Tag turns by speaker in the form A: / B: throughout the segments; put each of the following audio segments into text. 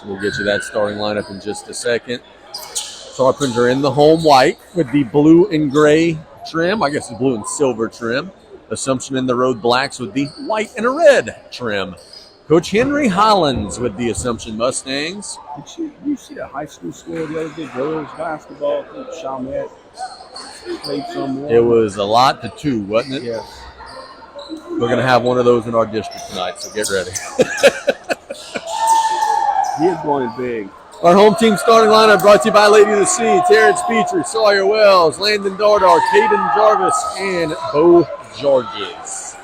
A: So we'll get you that starting lineup in just a second. Tarpons are in the home white with the blue and gray trim. I guess it's blue and silver trim. Assumption in the road blacks with the white and a red trim. Coach Henry Hollins with the Assumption Mustangs.
B: Did you see the high school score the other day? Girls basketball. I think Chalmette played somewhere.
A: It was a lot to 2, wasn't it?
B: Yes.
A: We're going to have one of those in our district tonight, so get ready.
B: He is going big.
A: Our home team starting lineup brought to you by Lady of the Sea, Terrence Petrie, Sawyer Wells, Landon Dardar, Caden Jarvis, and Bo Georges.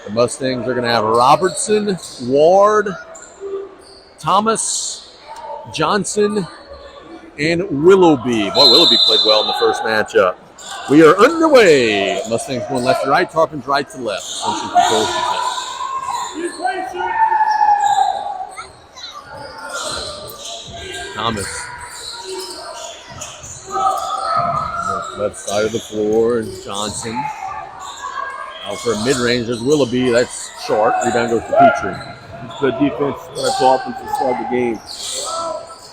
A: The Mustangs are going to have Robertson, Ward, Thomas, Johnson, and Willoughby. Boy, Willoughby played well in the first matchup. We are underway. Mustangs going left to right, Tarpons right to left. Assumption controls defense. Thomas. Left side of the floor, Johnson. Out for a mid-range, there's Willoughby. That's short. Rebound goes to Petrie.
B: It's good defense for the Tarpons to start the game.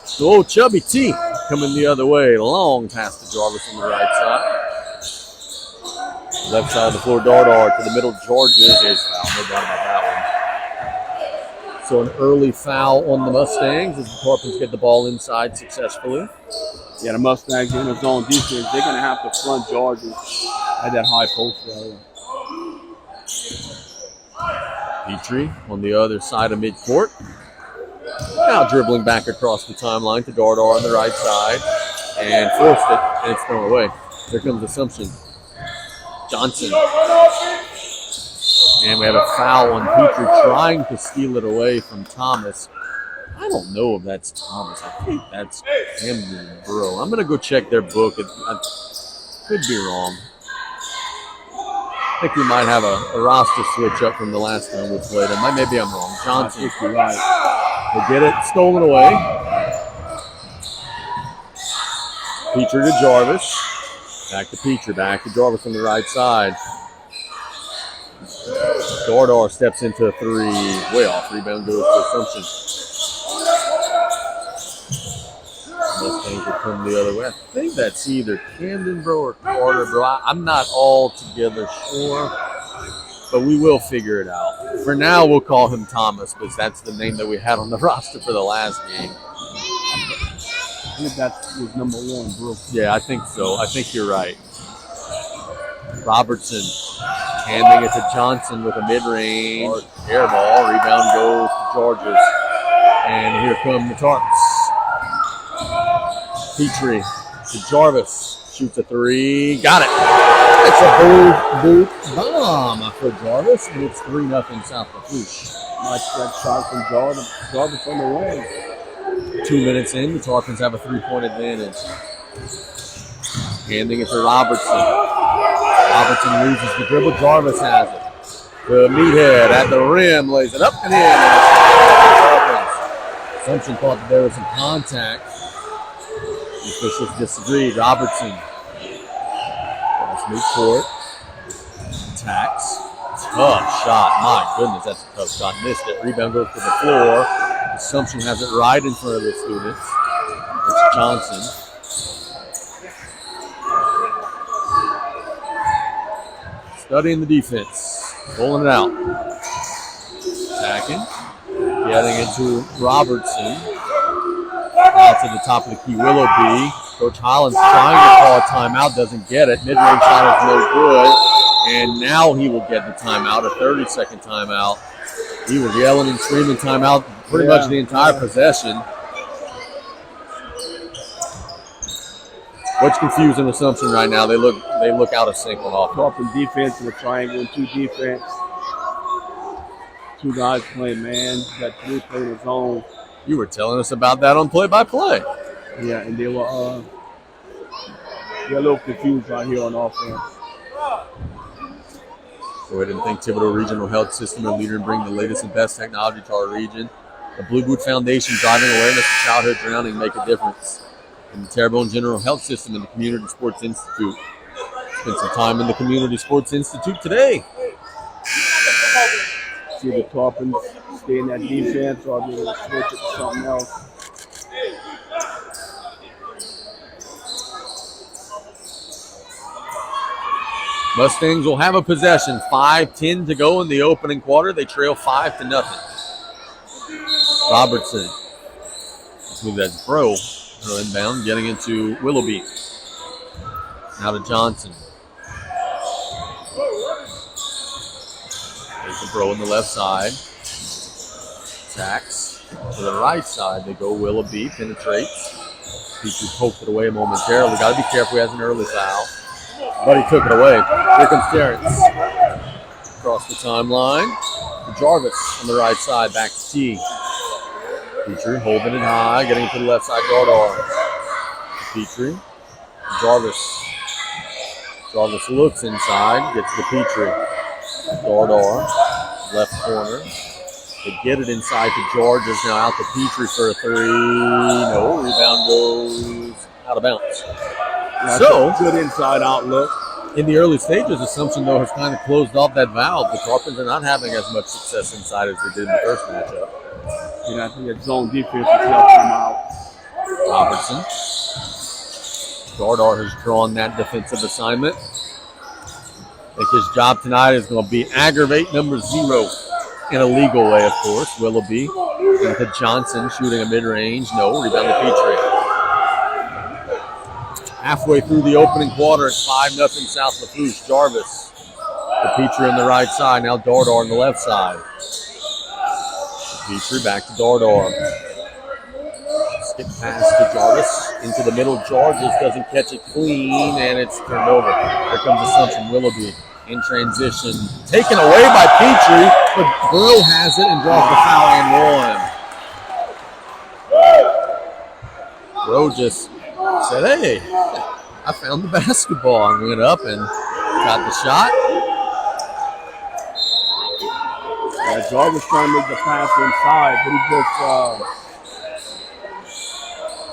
A: So Chubby T coming the other way. Long pass to Jarvis on the right side. Left side of the floor, Dardar to the middle, Georges. There's foul. No doubt about that one. So an early foul on the Mustangs as the Tarpons get the ball inside successfully.
B: Yeah, the Mustangs in the zone defense, they're going to have to front Georges at that high post area.
A: Petrie on the other side of midcourt. Now dribbling back across the timeline to Dardar on the right side. And forced it, and it's thrown away. Here comes Assumption. Johnson. And we have a foul on Petrie trying to steal it away from Thomas. I don't know if that's Thomas. I think that's Camden Bro. I'm going to go check their book. I could be wrong. I think we might have a roster switch up from the last time we played them. Maybe I'm wrong. Johnson.
B: Right.
A: They get it stolen away. Petrie to Jarvis. Back to Petrie. Back to Jarvis on the right side. Dardar steps into a 3. Way off. Rebound goes to Assumption. Mustangs will come the other way. I think that's either Camden Bro or Carter Bro. I'm not altogether sure, but we will figure it out. For now, we'll call him Thomas because that's the name that we had on the roster for the last game.
B: I think that was number 1, bro.
A: Yeah, I think so. I think you're right. Robertson handing it to Johnson with a mid-range air ball. Rebound goes to Georges. And here come the Tarps. Petrie to Jarvis. Shoots a 3. Got it. It's a boot bomb for Jarvis. And it's 3-0 South Lafourche.
B: Nice that shot from Jarvis on the wing.
A: 2 minutes in, the Tarpons have a 3-point advantage. Handing it to Robertson. Robertson loses the dribble. Jarvis has it. The meathead at the rim lays it up and in. Assumption thought that there was some contact. The officials disagreed. Robertson. That's midcourt. Attacks. Tough shot. My goodness, that's a tough shot. Missed it. Rebound goes to the floor. Assumption has it right in front of the students. It's Johnson. Studying the defense. Rolling it out. Attacking. Getting it to Robertson. Out to the top of the key. Willoughby. Coach Hollins trying to call a timeout. Doesn't get it. Mid-range shot is no good. And now he will get the timeout. A 30-second timeout. He was yelling and screaming timeout pretty much the entire possession. What's confusing Assumption right now? They look out of sync on offense.
B: Tarpon defense in a triangle and 2 defense. 2 guys playing man. Got 3 playing his own.
A: You were telling us about that on play-by-play.
B: Yeah, and they were they're a little confused right here on offense.
A: Go ahead and thank Thibodeau Regional Health System, a leader in bringing the latest and best technology to our region. The Blue Boot Foundation, driving awareness of childhood drowning, make a difference. And the Terrebonne General Health System and the Community Sports Institute. Spend some time in the Community Sports Institute today.
B: See the Tarpons stay in that defense, or do they switch it to something else?
A: Mustangs will have a possession. 5:10 to go in the opening quarter. They trail 5-0. Robertson. Let's move that throw. Throw inbound, getting into Willoughby. Now to Johnson. There's the throw on the left side. Tax to the right side. They go Willoughby, penetrates. Petrie poked it away momentarily. Got to be careful. He has an early foul. But he took it away. Here comes Terrence. Across the timeline. Jarvis on the right side. Back to T. Petrie holding it high. Getting to the left side. Dardar. Petrie. Jarvis. Jarvis looks inside. Gets to Petrie. Dardar. Left corner. They get it inside to Georges. Now out to Petrie for a three. No. Rebound goes out of bounds.
B: That's
A: So,
B: good inside outlook.
A: In the early stages, Assumption, though, has kind of closed off that valve. The Tarpons are not having as much success inside as they did in the first matchup.
B: I think that zone defense has helped them out.
A: Robertson. Dardar has drawn that defensive assignment. I think his job tonight is going to be aggravate number 0 in a legal way, of course. Willoughby into Johnson shooting a mid-range. No, rebound to Petrie. Halfway through the opening quarter, it's 5-0 South Lafourche. Jarvis. The Petrie on the right side. Now Dardar on the left side. Petrie back to Dardar. Skip pass to Jarvis. Into the middle. Georges doesn't catch it clean, and it's turned over. Here comes Assumption. Willoughby in transition. Taken away by Petrie, but Burrow has it and draws the foul and one. Burrow just said, hey, I found the basketball, and went up and got the shot.
B: Yeah, Jarvis trying to make the pass inside, but he just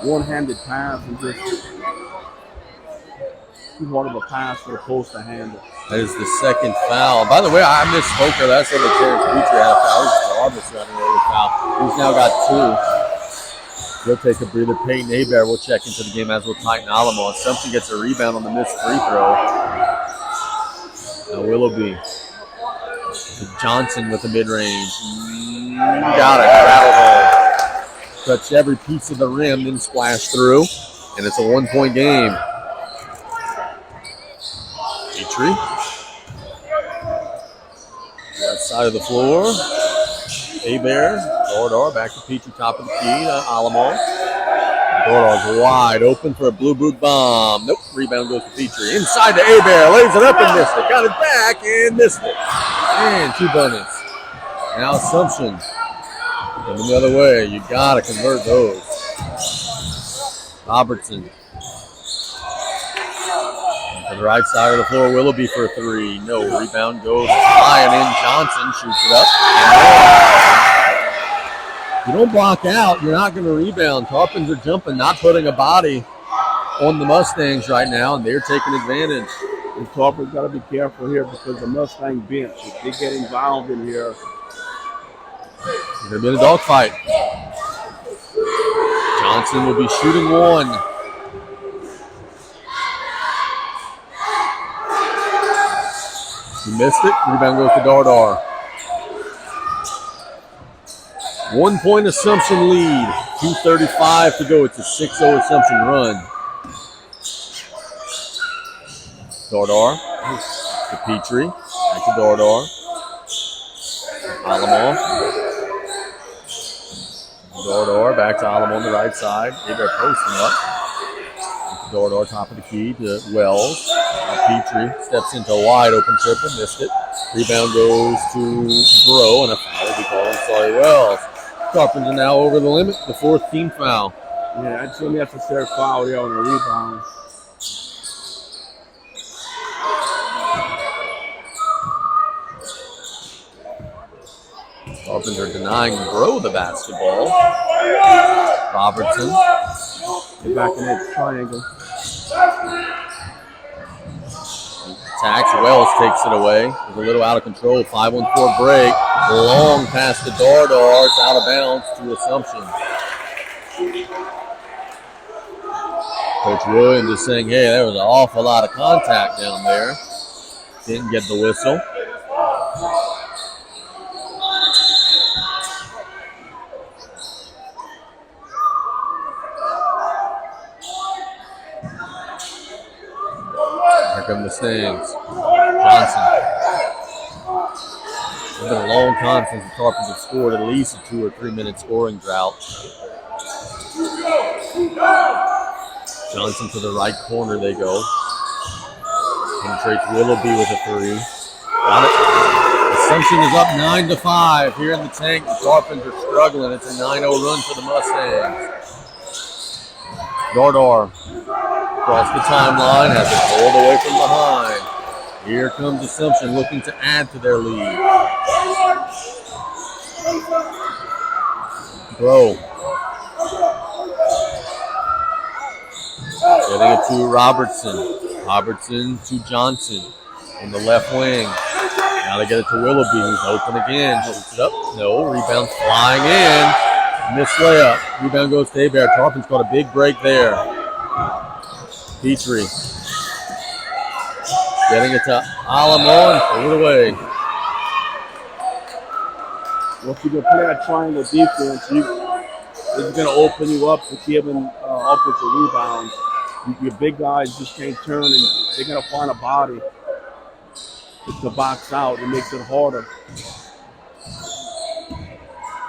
B: one-handed pass and just too hard of a pass for the post to handle.
A: That is the second foul. By the way, I misspoke her. That's what the Terrence Petrie had a foul. Jarvis got an early foul. He's now got 2. They'll take a breather. Peyton Hebert will check into the game, as will Titan Alamo. Assumption gets a rebound on the missed free throw. Now Willoughby. Johnson with the mid-range. Got it. Rattled home. Touched every piece of the rim, then splashed through. And it's a 1-point game. Petrie. Left side of the floor. Hebert. Dardar back to Petrie, top of the key. Alamo. Dardar's wide open for a blue boot bomb. Nope. Rebound goes to Petrie. Inside to Hebert. Lays it up and missed it. Got it back and missed it. And 2 bunnies. Now Assumption. Coming the other way. You got to convert those. Robertson. To the right side of the floor. Willoughby for a 3. No. Rebound goes flying in. Johnson shoots it up. You don't block out, you're not going to rebound. Tarpons are jumping, not putting a body on the Mustangs right now, and they're taking advantage.
B: The Tarpons got to be careful here because the Mustang bench, if they get involved in here,
A: it's going to be a dogfight. Johnson will be shooting 1. He missed it. Rebound goes to Dardar. 1-point Assumption lead. 2:35 to go. It's a 6-0 Assumption run. Dardar to Petrie. Back to Dardar. Alamo. Dardar back to Alamo on the right side. Hebert posting up. Dardar top of the key to Wells. Petrie steps into a wide open triple. Missed it. Rebound goes to Bro, and a foul will be called. Sorry, Wells. Tarpons are now over the limit. The 4th team foul.
B: Yeah, that's an unnecessary foul there on the rebound.
A: Tarpons are denying Bro the basketball. Robertson.
B: Get back in that triangle.
A: Tax. Wells takes it away. It's a little out of control. 5-1-4 break. Long pass to Dardar. It's out of bounds to Assumption. Coach Williams is saying, hey, there was an awful lot of contact down there. Didn't get the whistle. Here come the Mustangs. Johnson. It's been a long time since the Tarpons have scored at least a 2 or 3 minute scoring drought. Johnson to the right corner they go. Penetrates Willoughby with a 3. Got it. Assumption is up 9-5 here in the tank. The Tarpons are struggling. It's a 9-0 run for the Mustangs. Dardar across the timeline, has it pulled away from behind. Here comes Assumption looking to add to their lead. Bro. Getting it to Robertson. Robertson to Johnson in the left wing. Now they get it to Willoughby, who's open again. Shoots it up. No. Rebound flying in. Missed layup. Rebound goes to Hebert. Tarpons got a big break there. Petrie. Getting it to Alamo and pull it away.
B: Well, if you can play a triangle defense, it's going to open you up to giving offensive rebounds. Your big guys just can't turn, and they're going to find a body to box out. It makes it harder.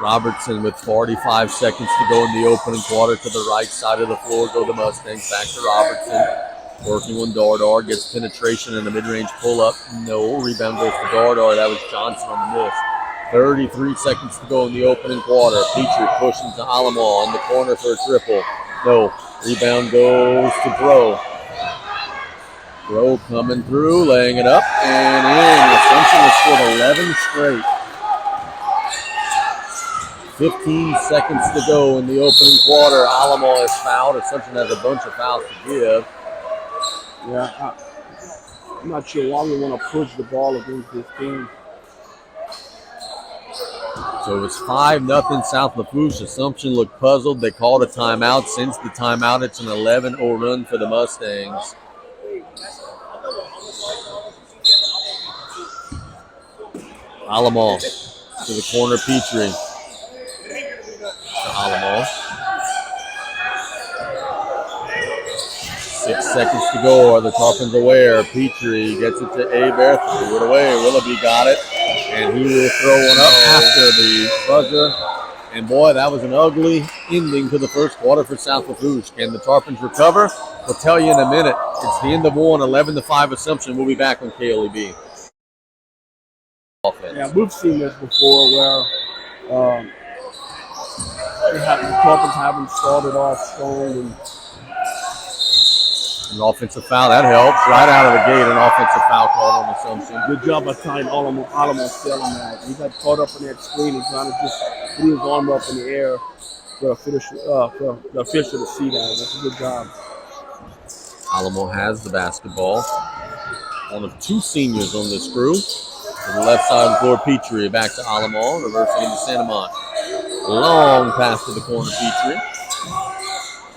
A: Robertson with 45 seconds to go in the opening quarter to the right side of the floor. Go the Mustangs. Back to Robertson. Working on Dardar. Gets penetration in the mid-range pull-up. No. Rebound goes to Dardar. That was Johnson on the miss. 33 seconds to go in the opening quarter. Petrie pushing to Alamo in the corner for a triple. No. Rebound goes to Bro. Bro coming through, laying it up and in. Assumption has scored 11 straight. 15 seconds to go in the opening quarter. Alamo is fouled. Assumption has a bunch of fouls to give.
B: Yeah, I'm not sure why we want to push the ball against this team.
A: So it's 5-0 South Lafourche. Assumption looked puzzled. They called a timeout. Since the timeout, it's an 11-0 run for the Mustangs. Alamo to the corner, Petrie. To Alamo. 6 seconds to go. Are the Tarpons aware? Petrie gets it to Hebert. Threw it away. Willoughby got it. And he will throw one up after the buzzer. And boy, that was an ugly ending to the first quarter for South Lafourche. Can the Tarpons recover? We'll tell you in a minute. It's the end of one, 11-5 Assumption. We'll be back on KLEB. Offense.
B: Yeah, we've seen this before where the Tarpons haven't started off strong.
A: An offensive foul, that helps. Right out of the gate, an offensive foul called on Assumption.
B: Good job by tying Alamo selling that. He got caught up in that screen and trying to just put his arm up in the air for the official to see that. That's a good job.
A: Alamo has the basketball. One of 2 seniors on this crew. To the left side of the floor, Petrie. Back to Alamo, reversing into Santa Mont. Long pass to the corner, Petrie.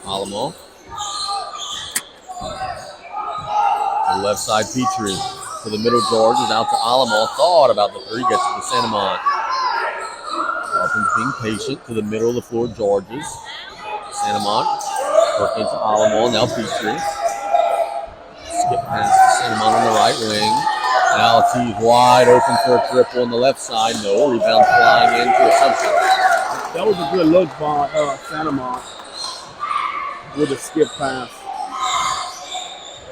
A: Alamo. To the left side, Petrie. To the middle, Georges. Out to Alamo. Thought about the 3. Gets to the Santa Mont. Tarpons being patient. To the middle of the floor, Georges. Santa Mont. Working to Alamo. Now Petrie. Skip past to Santa Mont on the right wing. Now he's wide open for a triple on the left side. No. Rebound flying into Assumption.
B: That was a good look by Santa Mont with a skip pass.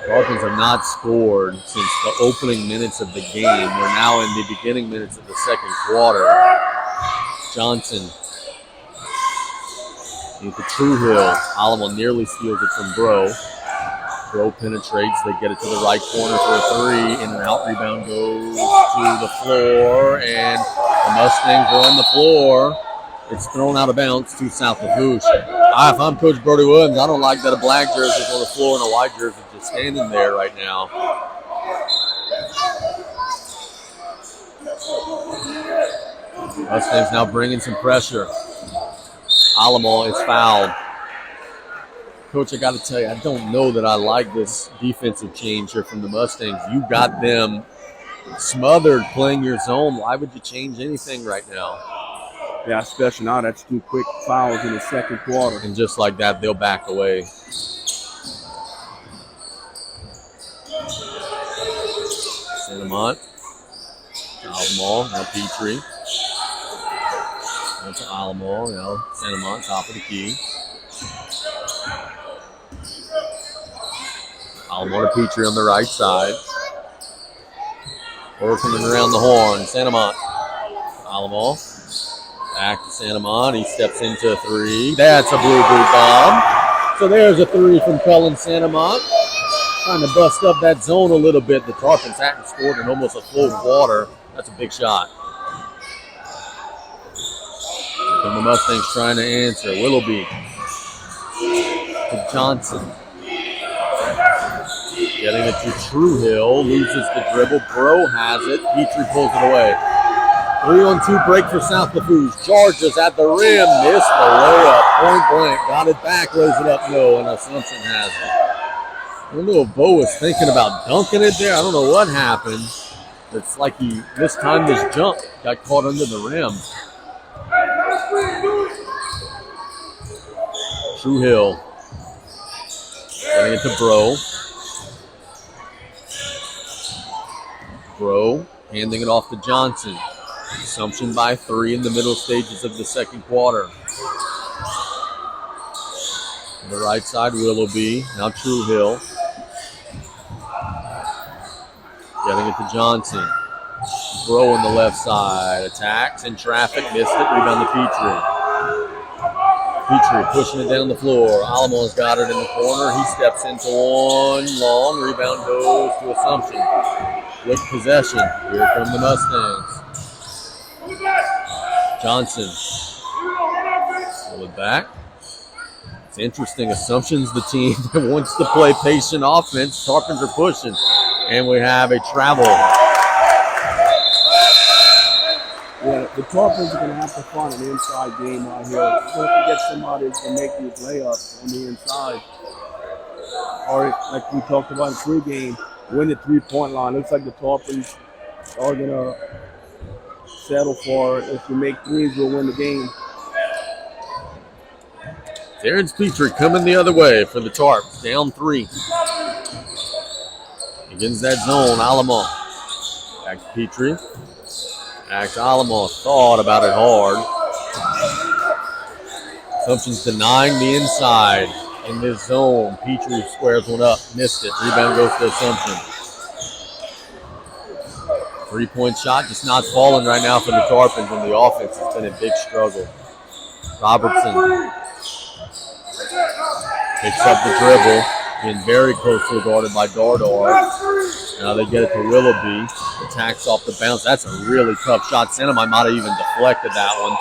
A: Tarpons have not scored since the opening minutes of the game. We're now in the beginning minutes of the second quarter. Johnson into Truehill. Alamo nearly steals it from Bro. Bro penetrates. They get it to the right corner for a 3. In and out. Rebound goes to the floor. And the Mustangs are on the floor. It's thrown out of bounds to South Lafourche. If I'm Coach Brody Williams, I don't like that a black jersey is on the floor and a white jersey is just standing there right now. Mustangs now bringing some pressure. Alamo is fouled. Coach, I got to tell you, I don't know that I like this defensive change here from the Mustangs. You got them smothered playing your zone. Why would you change anything right now?
B: Yeah, especially now that's 2 quick fouls in the second quarter.
A: And just like that, they'll back away. Santamont. Alamo, now Petrie. Now to Alamo, now Santamont, top of the key. Alamo to Petrie on the right side. Working around the horn. Santamont. Alamo. Back to Santamont. He steps into a 3. That's a blue bomb. So there's a 3 from Cullen Santamont. Trying to bust up that zone a little bit. The Tarpons hadn't scored in almost a full quarter. That's a big shot. And the Mustangs trying to answer. Willoughby to Johnson. Getting it to Truehill. Loses the dribble. Bro has it. Petrie pulls it away. 3-on-2 break for South Lafourche. Charges at the rim. Missed the layup. Point blank. Got it back. Raise it up. No. And Assumption has it. I don't know if Bo was thinking about dunking it there. I don't know what happened. It's like he mistimed his jump. Got caught under the rim. Truehill. Getting it to Bro. Bro handing it off to Johnson. Assumption by 3 in the middle stages of the second quarter. On the right side, Willoughby. Now Truehill. Getting it to Johnson. Bro on the left side. Attacks in traffic. Missed it. Rebound to Petrie. Petrie pushing it down the floor. Alamo's got it in the corner. He steps into one. Long. Rebound goes to Assumption. Quick possession. Here come the Mustangs. Johnson. Pull it back. It's interesting. Assumption's the team that wants to play patient offense. Tarpons are pushing. And we have a travel.
B: Yeah, the Tarpons are going to have to find an inside game out here. They're going to get somebody who can make these layups on the inside. Or, like we talked about in pregame, win the 3-point line. Looks like the Tarpons are going to settle for it. If you make threes, we'll win the game.
A: Terrence Petrie coming the other way for the Tarps. Down 3. Begins that zone. Alamo. Back to Petrie. Back to Alamo. Thought about it hard. Assumption's denying the inside in this zone. Petrie squares one up. Missed it. Rebound goes to Assumption. 3-point shot just not falling right now for the Tarpons, and the offense has been a big struggle. Robertson picks up the dribble. Being very closely guarded by Dardar. Now they get it to Willoughby. Attacks off the bounce. That's a really tough shot. Santamont might have even deflected that one.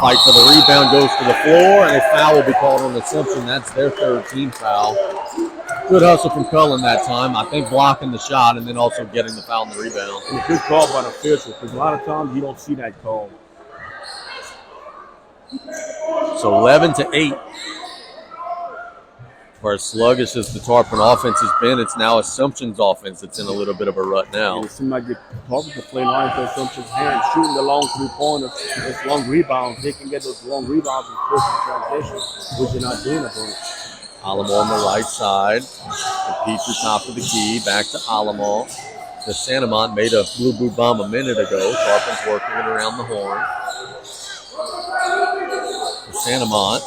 A: Fight for the rebound, goes to the floor, and a foul will be called on Assumption. That's their 3rd team foul. Good hustle from Cullen that time. I think blocking the shot and then also getting the foul on the rebound.
B: It's a good call by the official because a lot of times you don't see that call.
A: So 11-8. For as sluggish as the Tarpon offense has been, it's now Assumption's offense that's in a little bit of a rut now.
B: It seems like the Tarpons can play line for Assumption's hand, shooting the long 3-pointers, those long rebounds. They can get those long rebounds and push in transition, which they're not doing at all.
A: Alamo on the right side. And Petrie top of the key. Back to Alamo. The Santamont made a blue bomb a minute ago. Tarpons working it around the horn. The Santamont.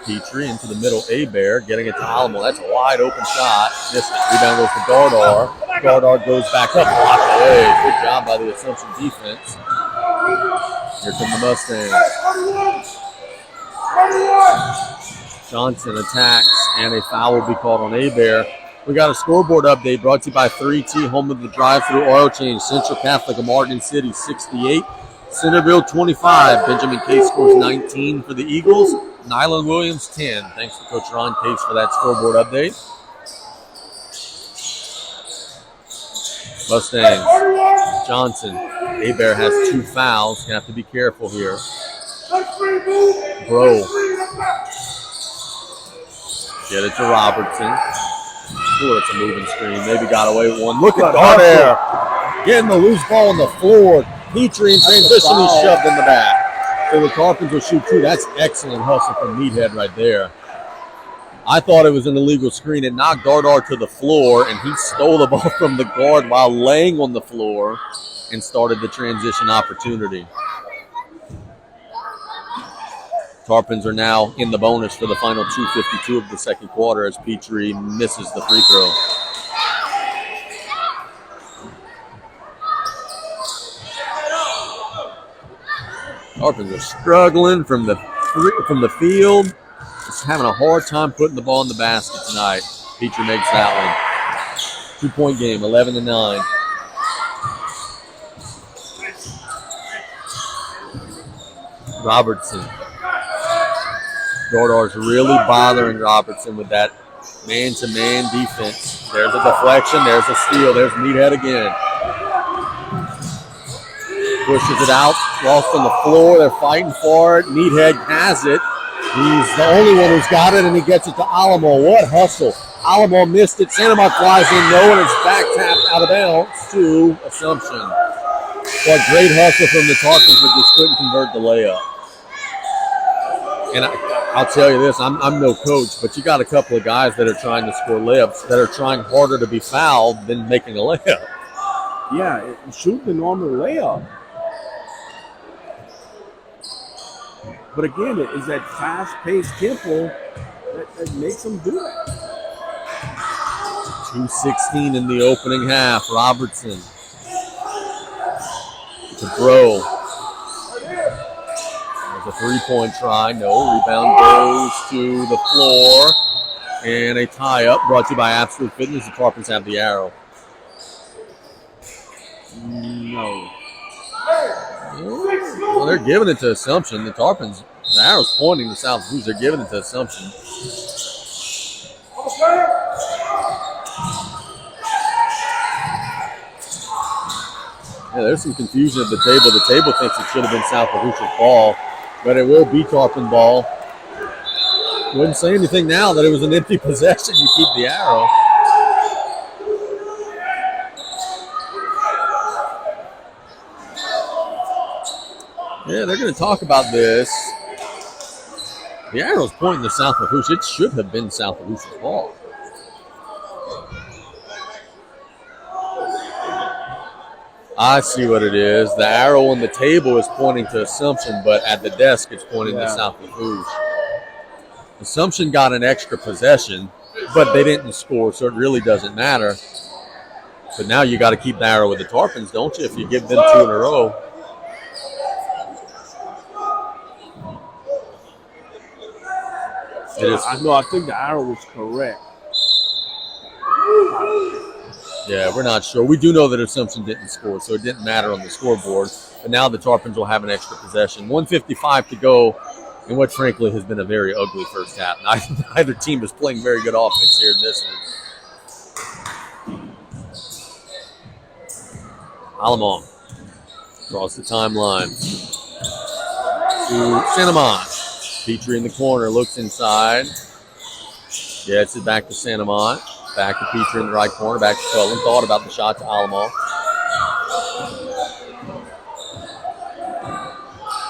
A: Petrie into the middle. Bear getting it to Alamo. That's a wide open shot. Missed it. Rebound goes to Dardar. Dardar goes back up. Blocked away. Good job by the Assumption defense. Here come the Mustangs. Johnson attacks, and a foul will be called on Bear. We got a scoreboard update brought to you by 3T, home of the drive-through oil change. Central Catholic of Martin City, 68. Centerville, 25. Benjamin Case scores 19 for the Eagles. Nyland Williams, 10. Thanks to Coach Ron Case for that scoreboard update. Mustangs Johnson. Abear has 2 fouls. Gonna have to be careful here. Bro. Get it to Robertson. Ooh, it's a moving screen. Maybe got away with one. Look at Darnell getting the loose ball on the floor. Petrie in transition, he's shoved in the back. So the Tarpons will shoot 2. That's excellent hustle from Meathead right there. I thought it was an illegal screen. It knocked Dardar to the floor, and he stole the ball from the guard while laying on the floor and started the transition opportunity. Tarpons are now in the bonus for the final 2:52 of the second quarter as Petrie misses the free throw. Tarpons are struggling from the field. Just having a hard time putting the ball in the basket tonight. Petrie makes that one. 2-point game, 11-9. Robertson. Dardar's really bothering Robertson with that man-to-man defense. There's a deflection. There's a steal. There's Meathead again. Pushes it out. Lost on the floor. They're fighting for it. Meathead has it. He's the only one who's got it, and he gets it to Alamo. What hustle. Alamo missed it. Santamont flies in, no, and it's back tapped out of bounds to Assumption. What great hustle from the Tarpons, but just couldn't convert the layup. And I'll tell you this, I'm no coach, but you got a couple of guys that are trying to score layups that are trying harder to be fouled than making a layup.
B: Yeah, shoot the normal layup. But again, it is that fast-paced tempo that makes them do that.
A: 2:16 in the opening half. Robertson to Bro. There's a 3-point try. No. Rebound goes to the floor. And a tie-up brought to you by Absolute Fitness. The Tarpons have the arrow.
B: No.
A: Well, they're giving it to Assumption. The Tarpons, the arrow's pointing to South Lafourche. They're giving it to Assumption. Yeah, there's some confusion at the table. The table thinks it should have been South Lafourche's ball, but it will be Tarpon ball. Wouldn't say anything now that it was an empty possession. You keep the arrow. Yeah, they're going to talk about this. The arrow's pointing to South Lafourche. It should have been South Lafourche's ball. I see what it is. The arrow on the table is pointing to Assumption, but at the desk it's pointing to South Lafourche. Assumption got an extra possession, but they didn't score, so it really doesn't matter. But now you got to keep the arrow with the Tarpons, don't you, if you give them 2 in a row.
B: I think the arrow was correct.
A: Yeah, we're not sure. We do know that Assumption didn't score, so it didn't matter on the scoreboard. But now the Tarpons will have an extra possession. 1:55 to go in what, frankly, has been a very ugly first half. Neither team is playing very good offense here in this one. Alamo across the timeline to Santamont. Petrie in the corner, looks inside. Gets it back to Santamont. Back to Petrie in the right corner. Back to Cullen. Thought about the shot to Alamo.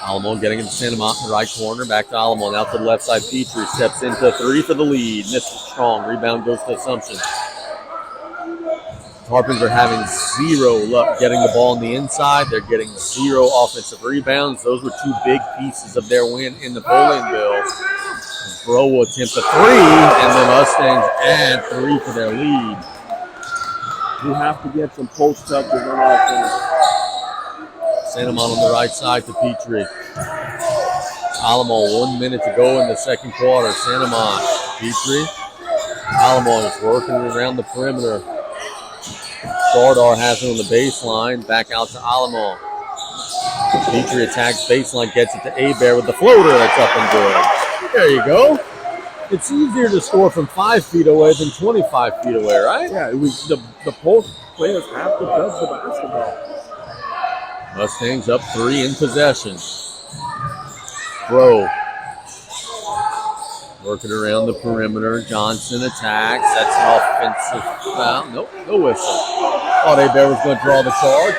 A: Alamo getting into Santamont in the right corner. Back to Alamo. Now to the left side. Petrie steps into 3 for the lead. Misses strong. Rebound goes to Assumption. Tarpons are having 0 luck getting the ball on the inside. They're getting 0 offensive rebounds. Those were 2 big pieces of their win in Napoleonville. Bro will attempt a 3, and the Mustangs add 3 for their lead.
B: You have to get some post up to run offense.
A: Santamont on the right side to Petrie. Alamo, 1 minute to go in the second quarter. Santamont, Petrie. Alamo is working around the perimeter. Dardar has it on the baseline. Back out to Alamo. Petrie attacks baseline, gets it to Abear with the floater. That's up and good. There you go. It's easier to score from 5 feet away than 25 feet away, right?
B: Yeah, the post players have to touch the basketball.
A: Mustangs up 3 in possession. Bro. Working around the perimeter. Johnson attacks. That's an offensive foul. Nope, no whistle. Thought Hebert was going to draw the charge.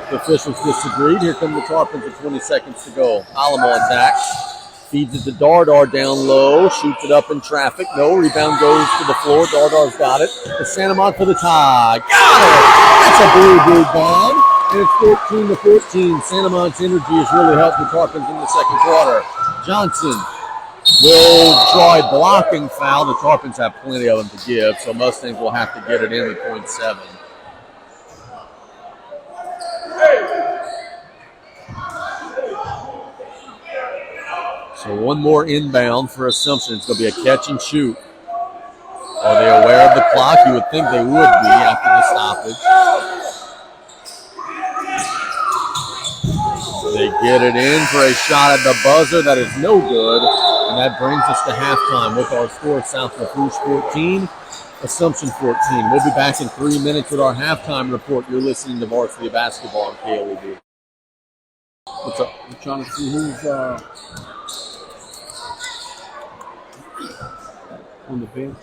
A: The officials disagreed. Here come the Tarpons with 20 seconds to go. Alamo attacks. Feeds it to Dardar down low. Shoots it up in traffic. No. Rebound goes to the floor. Dardar's got it. To Santamont for the tie. Got it! That's a blue bomb. And it's 14-14. Santamont's energy has really helped the Tarpons in the second quarter. Johnson will draw a blocking foul. The Tarpons have plenty of them to give, so Mustangs will have to get it in with .7. So one more inbound for Assumption. It's going to be a catch and shoot. Are they aware of the clock? You would think they would be after the stoppage. They get it in for a shot at the buzzer. That is no good. And that brings us to halftime with our score: South Lafourche 14, Assumption 14. We'll be back in 3 minutes with our halftime report. You're listening to Varsity Basketball on KLED. What's up?
B: I'm trying to see who's on the bench.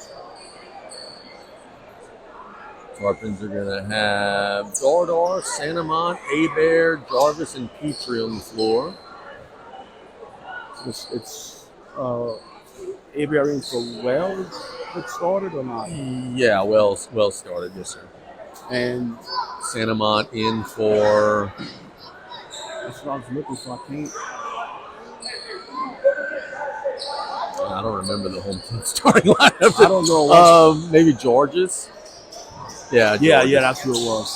A: Tarpons are going to have Dardar, Santamont, Hebert, Jarvis, and Petrie on the floor.
B: It's Hebert in for Wells that started or not?
A: Yeah, well started, yes, sir.
B: And
A: Santamont in for...
B: That's what I was looking for.
A: I don't remember the home team starting lineup.
B: I don't know.
A: Maybe George's? Yeah,
B: that's who it was.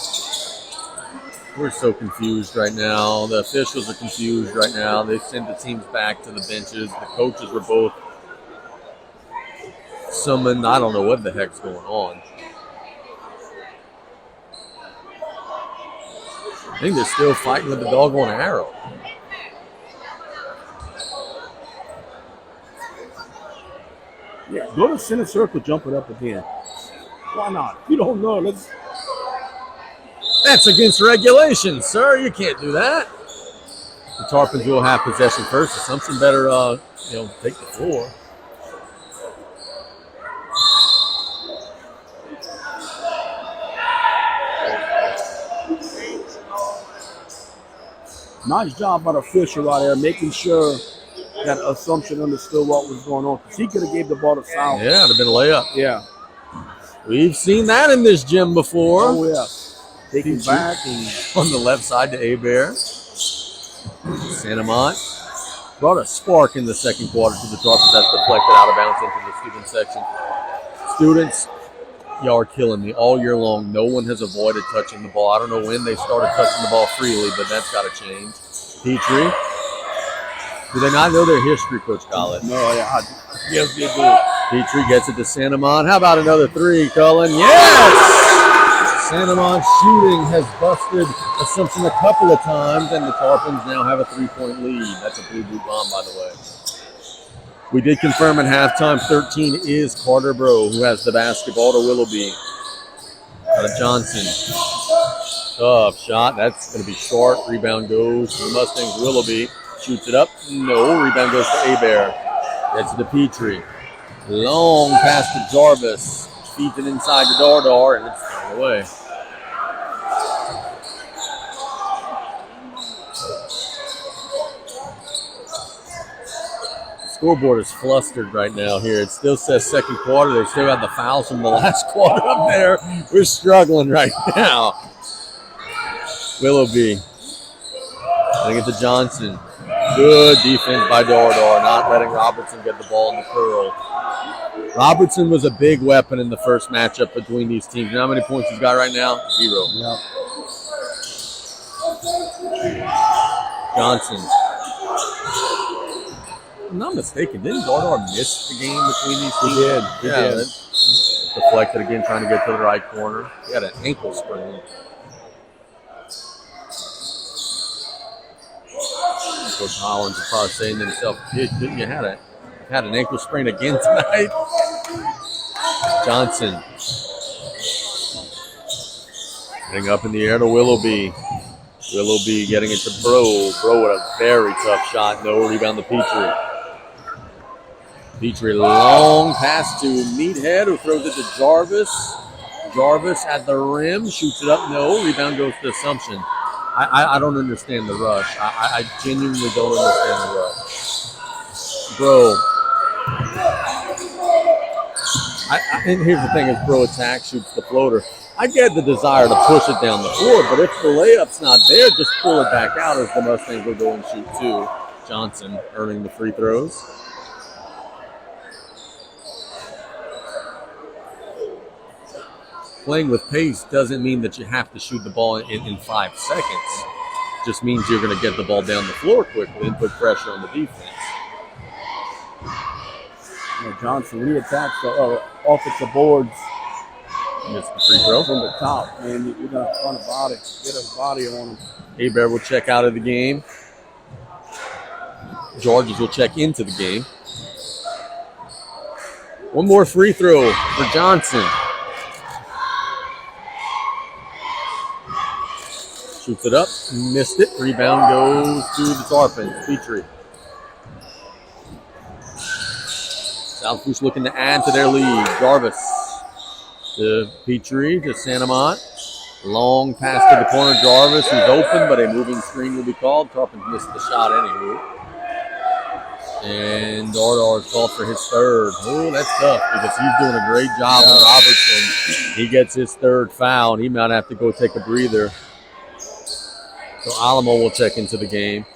A: We're so confused right now. The officials are confused right now. They've sent the teams back to the benches. The coaches were both summoned. I don't know what the heck's going on. I think they're still fighting with the doggone arrow.
B: Yeah, go to center circle, jump it up again. Why not? You don't know.
A: That's against regulation, sir. You can't do that. The Tarpons will have possession first. Assumption better, take the floor.
B: Nice job by the official out there, making sure that Assumption understood what was going on. Because he could have gave the ball to South.
A: Yeah, it'd have been a layup.
B: Yeah.
A: We've seen that in this gym before.
B: Oh, yeah. Taking back.
A: On the left side to Hebert. Santamont brought a spark in the second quarter to the Tarpons. That's deflected out of bounds into the student section. Students, y'all are killing me all year long. No one has avoided touching the ball. I don't know when they started touching the ball freely, but that's got to change. Petrie. Do they not know their history, Coach Collins?
B: No, yeah. Yes, they do.
A: Petrie gets it to Santamont. How about another three, Cullen? Yes! Santamont's shooting has busted Assumption a couple of times, and the Tarpons now have a 3-point lead. That's a blue bomb, by the way. We did confirm at halftime 13 is Carter Bro, who has the basketball to Willoughby. Out of Johnson. Tough shot. That's going to be short. Rebound goes to the Mustangs. Willoughby shoots it up. No. Rebound goes to Hebert. Gets it to Petrie. Long pass to Jarvis. Feeds it inside to Dardar, and it's thrown away. Scoreboard is flustered right now here. It still says second quarter. They still got the fouls from the last quarter up there. We're struggling right now. Willoughby. Getting it to Johnson. Good defense by Dardar, not letting Robertson get the ball in the curl. Robertson was a big weapon in the first matchup between these teams. You know how many points he's got right now? 0.
B: Yep.
A: Johnson. If I'm not mistaken, didn't Dardar miss the game between these teams?
B: He did.
A: Deflected again, trying to get to the right corner. He had an ankle sprain. Coach Hollins is probably saying to himself, "Kid, couldn't you had an ankle sprain again tonight?" Johnson. Getting up in the air to Willoughby. Willoughby getting it to Bro. Bro with a very tough shot. No rebound to Petrie. Petrie long pass to Meathead, who throws it to Jarvis. Jarvis at the rim, shoots it up. No, rebound goes to Assumption. I don't understand the rush. I genuinely don't understand the rush. Bro. And here's the thing, is Bro attacks, shoots the floater. I get the desire to push it down the floor, but if the layup's not there, just pull it back out as the Mustangs will go and shoot two. Johnson earning the free throws. Playing with pace doesn't mean that you have to shoot the ball in 5 seconds. It just means you're going to get the ball down the floor quickly and put pressure on the defense.
B: Johnson, when he attacks the offensive boards,
A: gets the free throw
B: from the top, and you're going to find a body, get a body on him.
A: Hebert will check out of the game. Georges will check into the game. One more free throw for Johnson. Shoots it up, missed it. Rebound goes to the Tarpons. Petrie. Lafourche looking to add to their lead. Jarvis to Petrie to Santamont. Long pass to the corner. Jarvis, who's open, but a moving screen will be called. Tarpons missed the shot anywho. And Dardar is called for his third. Oh, that's tough because he's doing a great job on Robertson. He gets his third foul, and he might have to go take a breather. So Alamo will check into the game.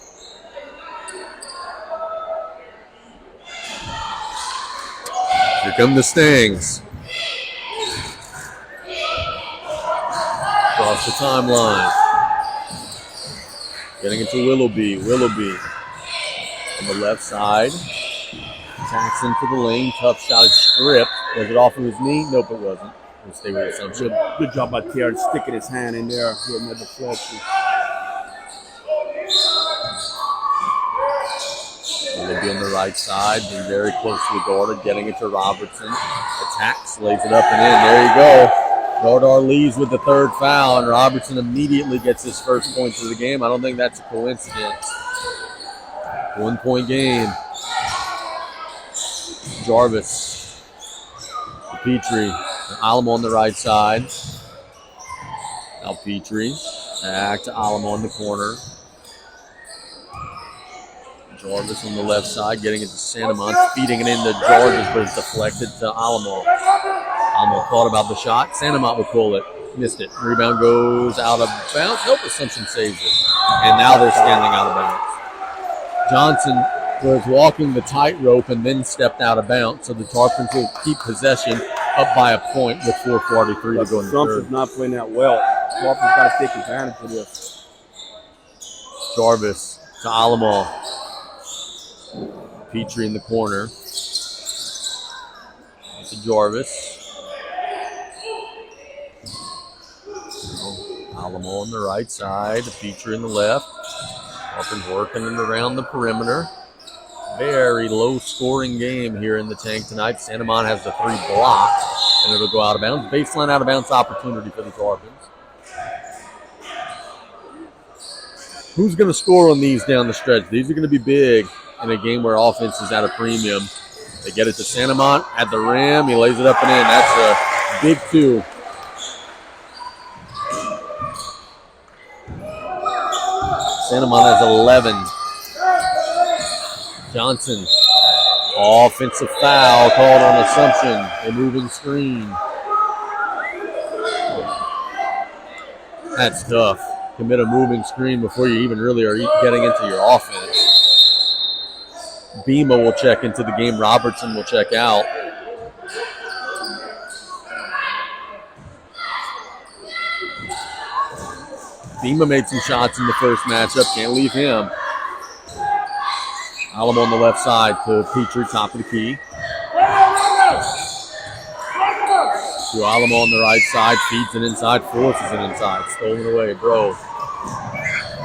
A: Here come the Stings. Across the timeline. Getting it to Willoughby. Willoughby on the left side. Attacks into the lane. Tough shot. It's stripped. Was it off of his knee? Nope, it wasn't. We'll stay with Assumption.
B: Good job by Terry sticking his hand in there, getting the deflection.
A: Willoughby on the right side, being very closely guarded, getting it to Robertson. Attacks, lays it up and in. There you go. Dardar leaves with the third foul, and Robertson immediately gets his first points of the game. I don't think that's a coincidence. 1 point game. Jarvis. Petrie. Alamo on the right side. Now Petrie. Back to Alamo on the corner. Jarvis on the left side, getting it to Santamont, feeding it into Jarvis, but it's deflected to Alamo. Alamo thought about the shot. Santamont would pull it. Missed it. Rebound goes out of bounds. Nope, Assumption saves it. And now they're standing out of bounds. Johnson was walking the tightrope and then stepped out of bounds, so the Tarpons will keep possession up by a point with 4:43 to go in the third.
B: Assumption's not playing that well. Tarpons got to take advantage of this.
A: Jarvis to Alamo. Petrie in the corner. To Jarvis. Alamo on the right side. Petrie in the left. Tarpons working it around the perimeter. Very low scoring game here in the tank tonight. Santamont has the three blocked, and it'll go out of bounds. Baseline out of bounds opportunity for the Tarpons. Who's going to score on these down the stretch? These are going to be big in a game where offense is at a premium. They get it to Santamont at the rim. He lays it up and in. That's a big two. Santamont has 11. Johnson. Offensive foul called on Assumption. A moving screen. That's tough. Commit a moving screen before you even really are getting into your offense. Bima will check into the game. Robertson will check out. Bima made some shots in the first matchup. Can't leave him. Alamo on the left side to Petrie, top of the key. To Alamo on the right side, feeds it inside, forces it inside. Stolen away, Bro.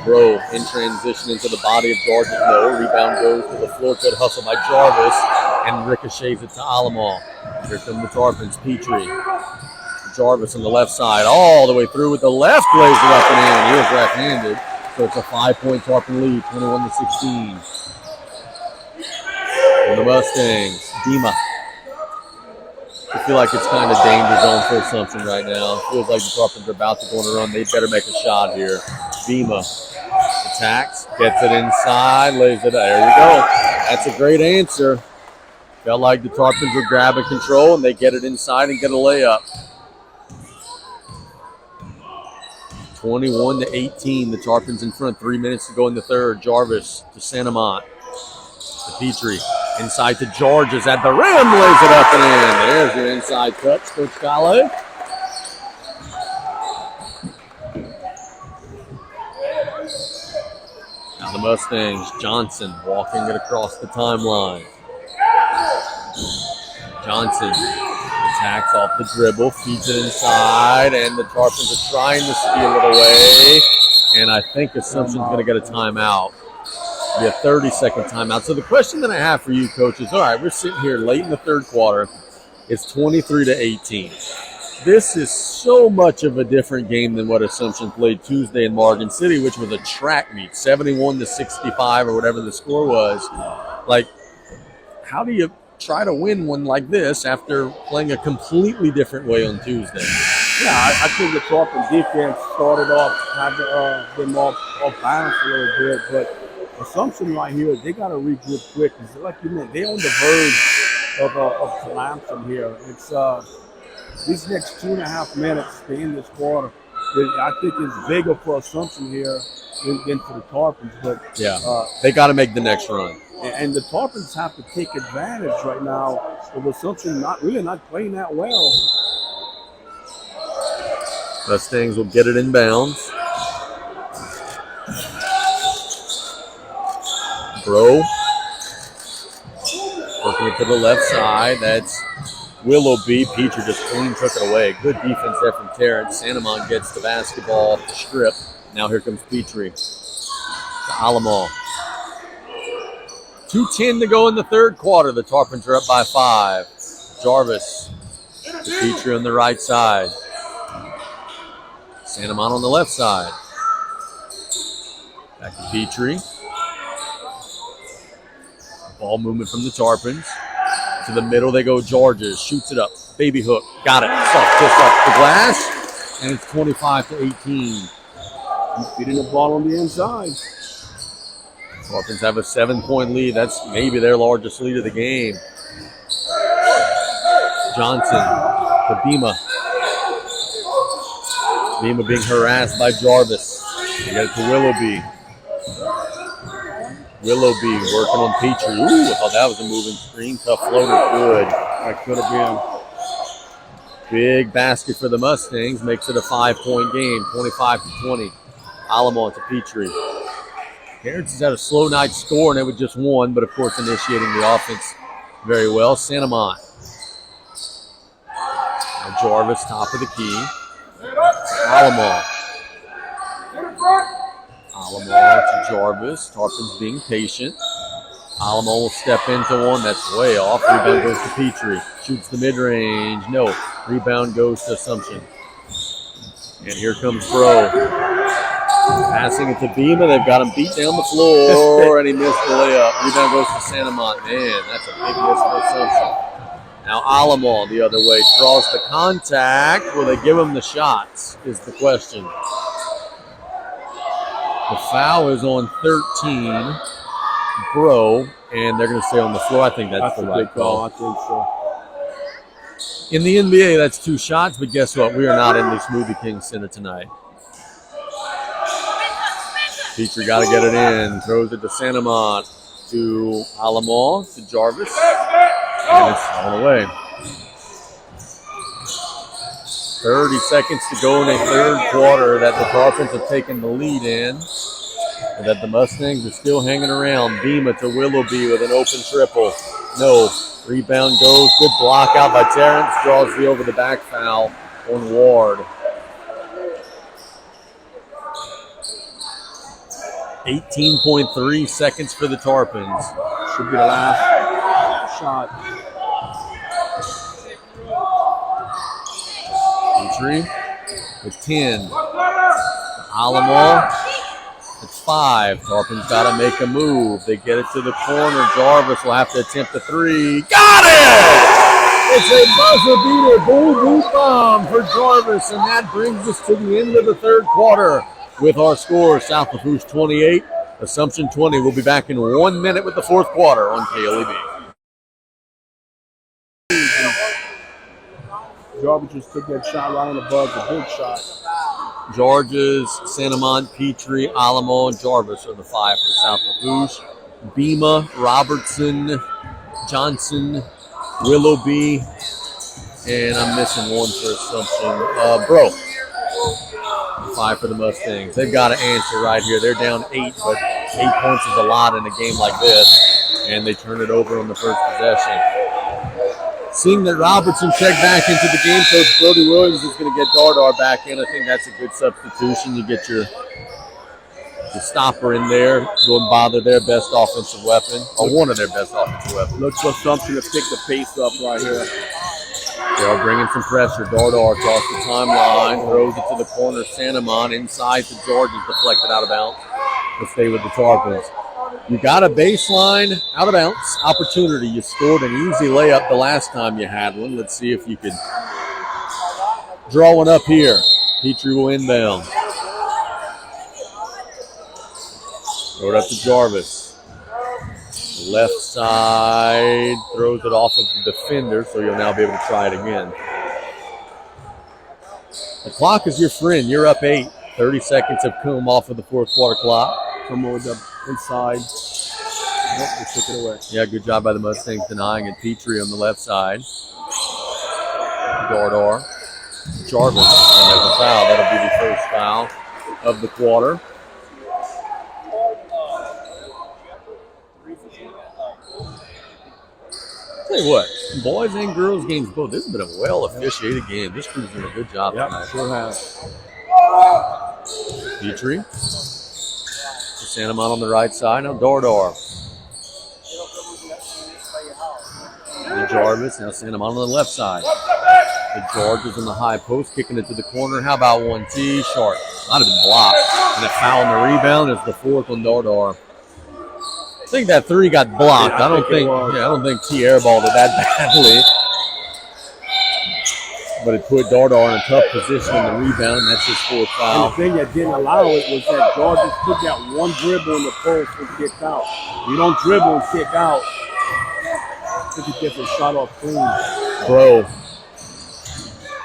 A: Bro in transition into the body of Georges. No, rebound goes to the floor. Good hustle by Jarvis, and ricochets it to Alamo. Here come the Tarpons, Petrie. Jarvis on the left side, all the way through with the left, lays it up and in. He was left-handed. So it's a 5-point Tarpon lead, 21-16. And the Mustangs, Dima. I feel like it's kind of danger zone for Assumption right now. It feels like the Tarpons are about to go on a run. They better make a shot here. Dima attacks, gets it inside, lays it. There you go. That's a great answer. Felt like the Tarpons were grabbing control, and they get it inside and get a layup. 21-18. The Tarpons in front. 3 minutes to go in the third. Jarvis to Santamont. To Petrie. Inside to Georges at the rim. Lays it up and in. There's your inside touch, Coach Kale. Now the Mustangs. Johnson walking it across the timeline. Johnson attacks off the dribble, feeds it inside, and the Tarpons are trying to steal it away. And I think Assumption's going to get a timeout. It'll be a 30-second timeout. So the question that I have for you, Coach, is, all right, we're sitting here late in the third quarter. It's 23-18. This is so much of a different game than what Assumption played Tuesday in Morgan City, which was a track meet, 71-65 or whatever the score was. Like, how do you try to win one like this after playing a completely different way on Tuesday?
B: Yeah, I think the Tarpon defense started off having them off balance a little bit, but Assumption right here, they got to regroup quick. Because like you meant, they're on the verge of collapsing here. It's these next 2.5 minutes to end this quarter, I think it's bigger for Assumption here than for the Tarpons. But
A: yeah, they got to make the next run.
B: And the Tarpons have to take advantage right now of Assumption not playing that well.
A: Mustangs will get it in bounds. Bro working it to the left side. That's Willoughby. Petrie just clean took it away. Good defense there from Terrence. Santamont gets the basketball off the strip. Now here comes Petrie. To Alamo. 2:10 to go in the third quarter. The Tarpons are up by 5. Jarvis to Petrie on the right side. Santamont on the left side. Back to Petrie. Ball movement from the Tarpons. To the middle they go. Georges shoots it up. Baby hook. Got it. Soft kiss off the glass. And it's 25-18.
B: He's feeding the ball on the inside.
A: Tarpons have a 7-point lead. That's maybe their largest lead of the game. Johnson to Bima. Bima being harassed by Jarvis. They get it to Willoughby. Willoughby working on Petrie. Ooh, I thought that was a moving screen. Tough floater. Good.
B: That could have been.
A: Big basket for the Mustangs. Makes it a 5-point game. 25-20. Alamo to Petrie. Terrence has had a slow night score, and it was just one, but of course initiating the offense very well. Santamont. Now Jarvis, top of the key. Alamo. Alamo to Jarvis. Tarpons being patient. Alamo will step into one. That's way off. Rebound goes to Petrie. Shoots the mid-range. No. Rebound goes to Assumption. And here comes Bro. Passing it to Bima. They've got him beat down the floor, and he missed the layup. Rebound goes to Santamont. Man, that's a big miss for Assumption. Now Alamo the other way. Draws the contact. Will they give him the shots is the question. The foul is on 13. Bro, and they're going to stay on the floor. I think that's the right call.
B: I think so.
A: In the NBA, that's 2 shots, but guess what? We are not in the Smoothie King Center tonight. Petrie got to get it in. Throws it to Santamont, to Alamo, to Jarvis, and it's thrown away. 30 seconds to go in a third quarter that the Tarpons have taken the lead in, and that the Mustangs are still hanging around. Bima to Willoughby with an open triple. No. Rebound goes. Good block out by Terrence. Draws the over-the-back foul on Ward. 18.3 seconds for the Tarpons.
B: Should be the last shot.
A: Petrie with 10. Alamo. That's 5. Tarpons got to make a move. They get it to the corner. Jarvis will have to attempt a 3. Got it! It's a buzzer beater, boom, boom, bomb for Jarvis, and that brings us to the end of the third quarter with our score: South Lafourche 28, Assumption 20. We'll be back in 1 minute with the fourth quarter on KLEB.
B: Jarvis just took that shot right on the buzzer, big shot.
A: Georges, Santamont, Petrie, Alamo, and Jarvis are the 5 for South Lafourche. Bema, Robertson, Johnson, Willoughby, and I'm missing one for Assumption. Bro, 5 for the Mustangs. They've got to answer right here. They're down 8, but 8 points is a lot in a game like this, and they turn it over on the first possession. Seeing that Robertson checked back into the game, Coach Brody Williams is going to get Dardar back in. I think that's a good substitution. You get your stopper in there, go and bother their best offensive weapon, or one of their best offensive weapons.
B: Looks for Assumption to pick the pace up right here.
A: They are bringing some pressure. Dardar across the timeline, throws it to the corner. Santamon inside to George, is deflected out of bounds. Let's stay with the Tarpons. You got a baseline out of bounds opportunity. You scored an easy layup the last time you had one. Let's see if you can draw one up here. Petrie will inbound. Throw it up to Jarvis. Left side, throws it off of the defender, so you'll now be able to try it again. The clock is your friend. You're up 8. 30 seconds have come off of the fourth quarter clock.
B: Come over the inside. Nope, they took it away.
A: Yeah, good job by the Mustangs denying it. Petrie on the left side. Dardar. Jarvis, and there's a foul. That'll be the first foul of the quarter. Tell you what, boys and girls games both. This has been a well officiated game. This crew's doing a good job tonight.
B: Sure has.
A: Petrie. Santamon on the right side. Now Dardar. And Jarvis. Now Santamon on the left side. The Georges on the high post, kicking it to the corner. How about 1T? Short. Might have been blocked. And a foul on the rebound is the 4th on Dardar. I think that 3 got blocked. I don't think T airballed it that badly. But it put Dardar in a tough position on the rebound, and that's his 4th foul.
B: And the thing that didn't allow it was that Georges took that one dribble in the post and kicked out. You don't dribble and kick out. I think he gets a shot off clean.
A: Bro,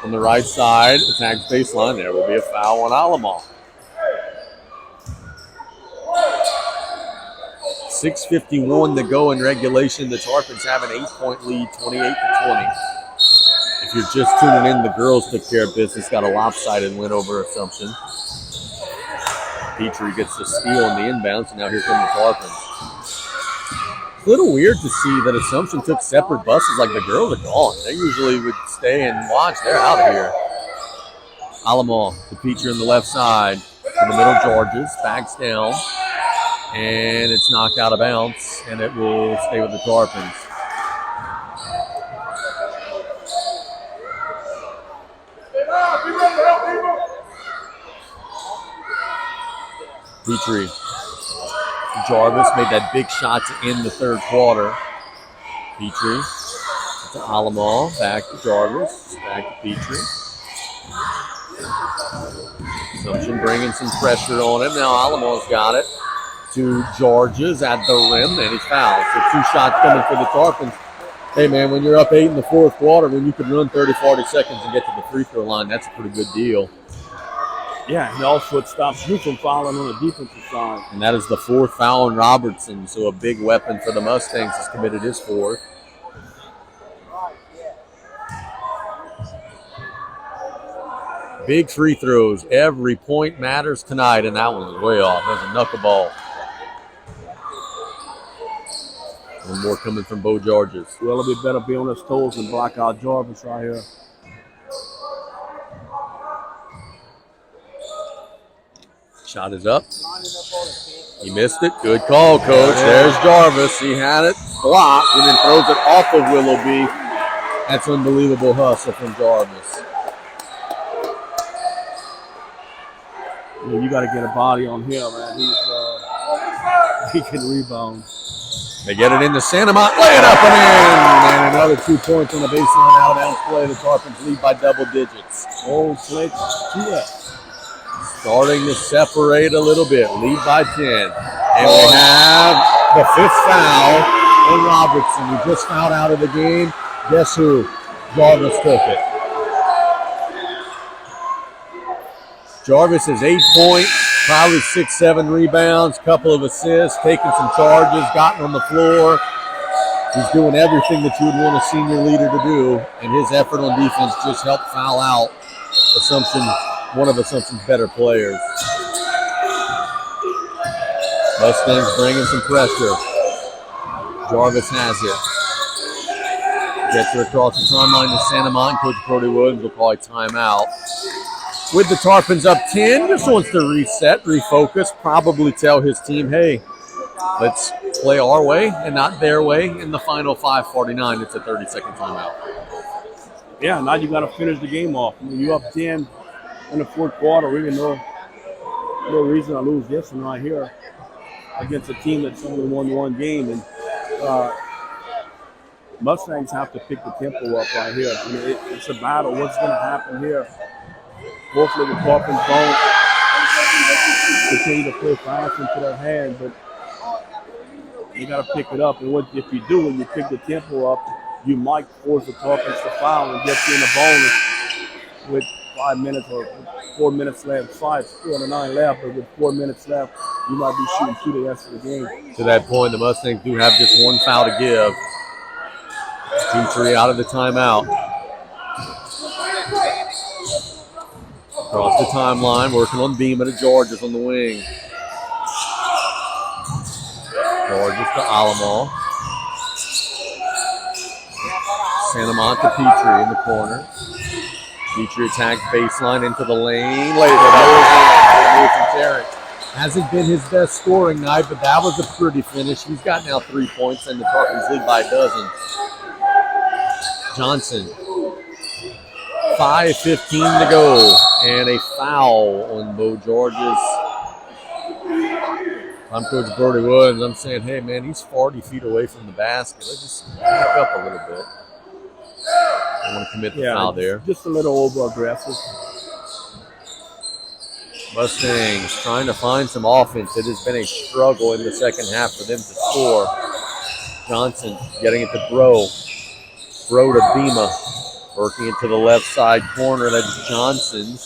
A: on the right side, attacks baseline. There will be a foul on Alamo. 6:51 to go in regulation. The Tarpons have an 8-point lead, 28-20. If you're just tuning in, the girls took care of business, got a lopsided win over Assumption. Petrie gets the steal on the inbounds, and now here come the Tarpons. It's a little weird to see that Assumption took separate buses like the girls are gone. They usually would stay and watch. They're out of here. Alamo to Petrie on the left side. To the middle, Georges. Backs down. And it's knocked out of bounds, and it will stay with the Tarpons. Petrie. Jarvis made that big shot to end the third quarter. Petrie to Alamo, back to Jarvis, back to Petrie. Assumption bringing some pressure on him. Now Alamo's got it to Georges at the rim, and he's fouled. So 2 shots coming for the Tarpons. Hey, man, when you're up 8 in the fourth quarter, when you can run 30, 40 seconds and get to the free throw line, that's a pretty good deal.
B: Yeah, and also it stops you from fouling on the defensive side.
A: And that is the 4th foul on Robertson, so a big weapon for the Mustangs has committed his 4th. Big free throws. Every point matters tonight, and that one was way off. That was a knuckleball. One more coming from Bo Georges.
B: Well, it'll be better be on his toes and block out Jarvis right here.
A: Shot is up. He missed it. Good call, Coach. There's Jarvis. He had it blocked and then throws it off of Willoughby. That's unbelievable hustle from Jarvis.
B: You got to get a body on him, man. he can rebound.
A: They get it into Santa Mont, lay it up and in, and another 2 points on the baseline out of bounds play. The Tarpons lead by double digits.
B: Old Flex,
A: Starting to separate a little bit, lead by 10. And we have the 5th foul on Robertson, who just fouled out of the game. Guess who? Jarvis took it. Jarvis has 8 points, probably 6-7 rebounds, couple of assists, taking some charges, gotten on the floor. He's doing everything that you would want a senior leader to do, and his effort on defense just helped foul out one of Assumption's better players. Mustangs bringing some pressure. Jarvis has it. Gets it across the timeline to Santa Mont. Coach Brody Williams will call a timeout. With the Tarpons up 10, just wants to reset, refocus, probably tell his team, hey, let's play our way and not their way. In the final 5:49, it's a 30-second timeout.
B: Yeah, now you got to finish the game off. I mean, you're up 10 in the 4th quarter. Really no reason to lose this one right here against a team that's only won one game. And Mustangs have to pick the tempo up right here. I mean, it's a battle. What's going to happen here? Hopefully the Tarpons don't continue to play fast into their hand, but you got to pick it up. And if you do, when you pick the tempo up, you might force the Tarpons to foul and get you in the bonus with 5 minutes or 4 minutes left, 4:09 left, but with 4 minutes left, you might be shooting 2 the rest of the game.
A: To that point, the Mustangs do have just one foul to give. 2-3 out of the timeout. Across the timeline, working on Beamer to Georges on the wing. Georges to Alamo. Santa Mont to Petrie in the corner. Petrie attacks baseline into the lane. Lays it up again. Hasn't been his best scoring night, but that was a pretty finish. He's got now 3 points, and the Tarpons lead by a dozen. Johnson. 5:15 to go, and a foul on Bo Georges. I'm Coach Brody Williams. I'm saying, hey, man, he's 40 feet away from the basket. Let's just back up a little bit. I want to commit the foul there.
B: Just a little over-aggressive.
A: Mustangs trying to find some offense. It has been a struggle in the second half for them to score. Johnson getting it to Bro. Bro to Bima. Working it to the left side corner. That's Johnson's.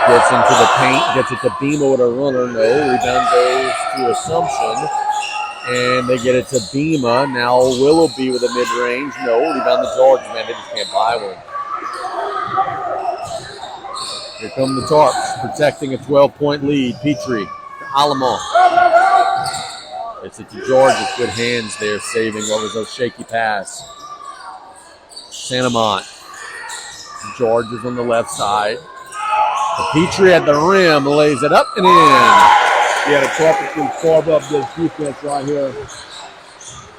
A: Gets into the paint. Gets it to Bima with a runner. No. Rebound goes to Assumption. And they get it to Bima. Now Willoughby with a mid-range. No. Rebound to George. Man, they just can't buy one. Here come the Tarps, protecting a 12-point lead. Petrie to Alamo. It's it to Georges. Good hands there, saving what was a shaky pass. Santa Mont. Georges on the left side. Petrie at the rim, lays it up and in.
B: Yeah, the Tarpons can carve up this defense right here.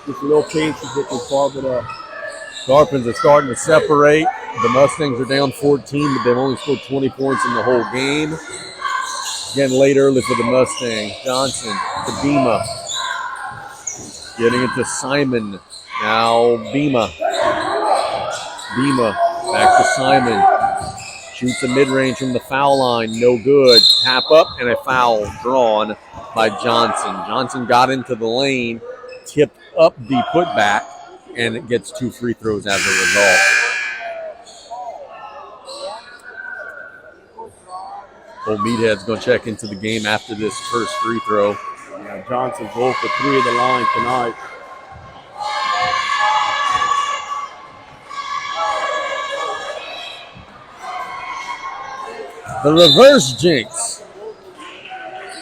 B: Just a little patience, they can carve it up.
A: Tarpons are starting to separate. The Mustangs are down 14, but they've only scored 20 points in the whole game. Again, late early for the Mustangs. Johnson to Bima. Getting it to Simon. Now Bima. Bima back to Simon. Shoots a mid-range from the foul line. No good. Tap up and a foul drawn by Johnson. Johnson got into the lane, tipped up the putback, and it gets 2 free throws as a result. Old Meathead's going to check into the game after this first free throw.
B: Yeah, Johnson's 0 for 3 of the line tonight.
A: The reverse jinx.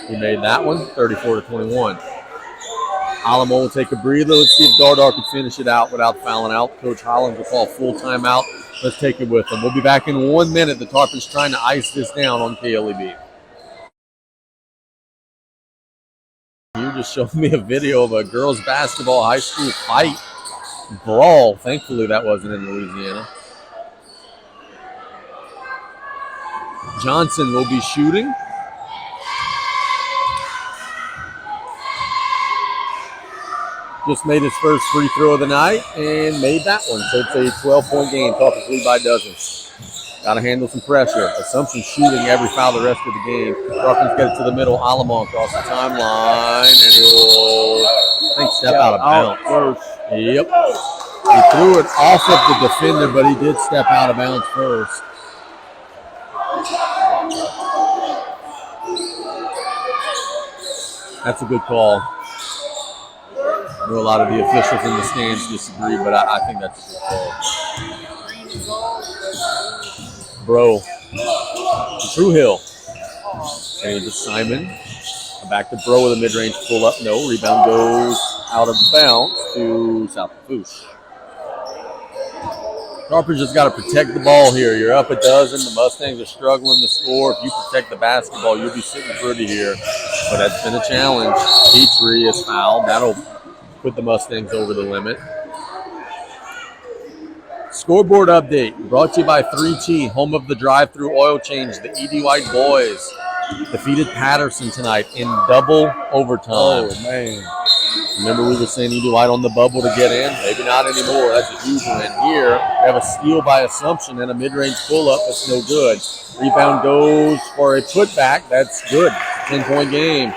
A: He made that one, 34-21. Alamo will take a breather. Let's see if Dardar can finish it out without fouling out. Coach Hollins will call full timeout. Let's take it with him. We'll be back in 1 minute. The Tarpons trying to ice this down on KLEB. You just showed me a video of a girls' basketball high school fight brawl. Thankfully, that wasn't in Louisiana. Johnson will be shooting. just made his first free throw of the night and made that one. So it's a 12-point game. Tarpons lead by dozens. Got to handle some pressure. Assumption shooting every foul the rest of the game. Tarpons get it to the middle. Alamon across the timeline. And he'll, I think, step out of bounds. Yep. He threw it off of the defender, but he did step out of bounds first. That's a good call. I know a lot of the officials in the stands disagree, but I think that's a good call. Bro. True Hill. And to Simon. Back to Bro with a mid-range pull-up. No. Rebound goes out of bounds to South Lafourche. Tarpons just got to protect the ball here. You're up a dozen. The Mustangs are struggling to score. If you protect the basketball, you'll be sitting pretty here. But that's been a challenge. Petrie is fouled. That'll put the Mustangs over the limit. Scoreboard update brought to you by 3T, home of the drive-through oil change. The E.D. White boys defeated Patterson tonight in double overtime.
B: Oh, man.
A: Remember we were saying E.D. White on the bubble to get in? Maybe not anymore. That's a huge win. Here, we have a steal by Assumption and a mid-range pull-up. That's no good. Rebound goes for a putback. That's good. 10-point game.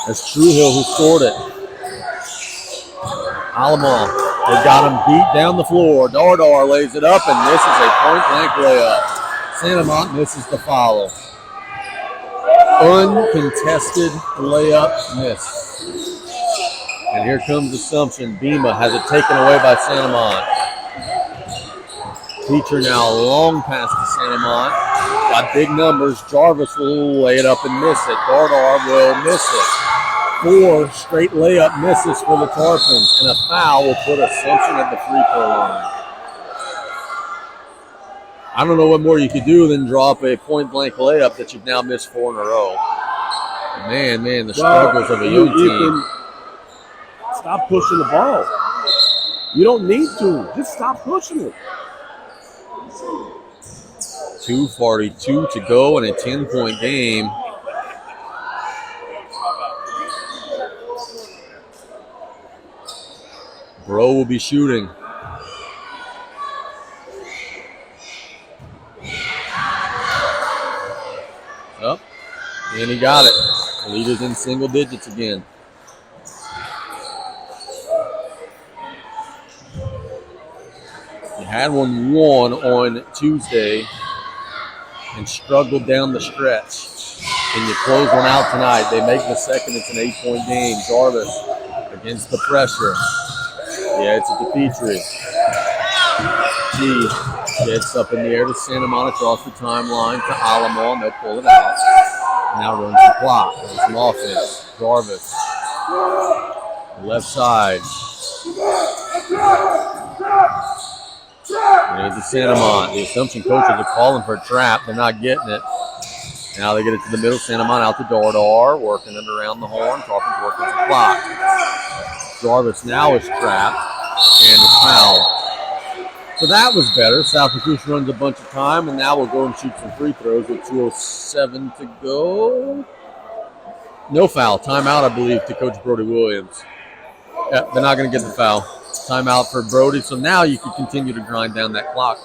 A: That's True Hill who scored it. Alamon, they got him beat down the floor. Dardar lays it up, and this is a point-blank layup. Santamont misses the follow. Uncontested layup miss. And here comes Assumption. Bima has it taken away by Santamont. Teacher now long pass to Santamont. Got big numbers. Jarvis will lay it up and miss it. Dardar will miss it. 4 straight layup misses for the Tarpons. And a foul will put Assumption at the free throw line. I don't know what more you could do than drop a point-blank layup that you've now missed 4 in a row. Man, the struggles of a young team.
B: Stop pushing the ball. You don't need to. Just stop pushing it.
A: 2:42 to go in a 10-point game. Bro will be shooting. Up. And he got it. The lead is in single digits again. He had one won on Tuesday and struggled down the stretch. Can you close one out tonight? They make the second. It's an 8-point game. Jarvis against the pressure. Yeah, it's a Petrie. G gets up in the air to Santamont across the timeline to Alamon. They'll pull it out. Now runs the clock. There's some offense. Jarvis. Left side. There's the Santamont. The Assumption coaches are calling for a trap. They're not getting it. Now they get it to the middle. Santamont out to Dardar. Working it around the horn. Tarpons working the clock. Jarvis now is trapped and is fouled. So that was better. South Lafourche runs a bunch of time, and now we'll go and shoot some free throws with 2:07 to go. No foul. Timeout, I believe, to Coach Brody Williams. Yeah, they're not going to get the foul. Timeout for Brody. So now you can continue to grind down that clock.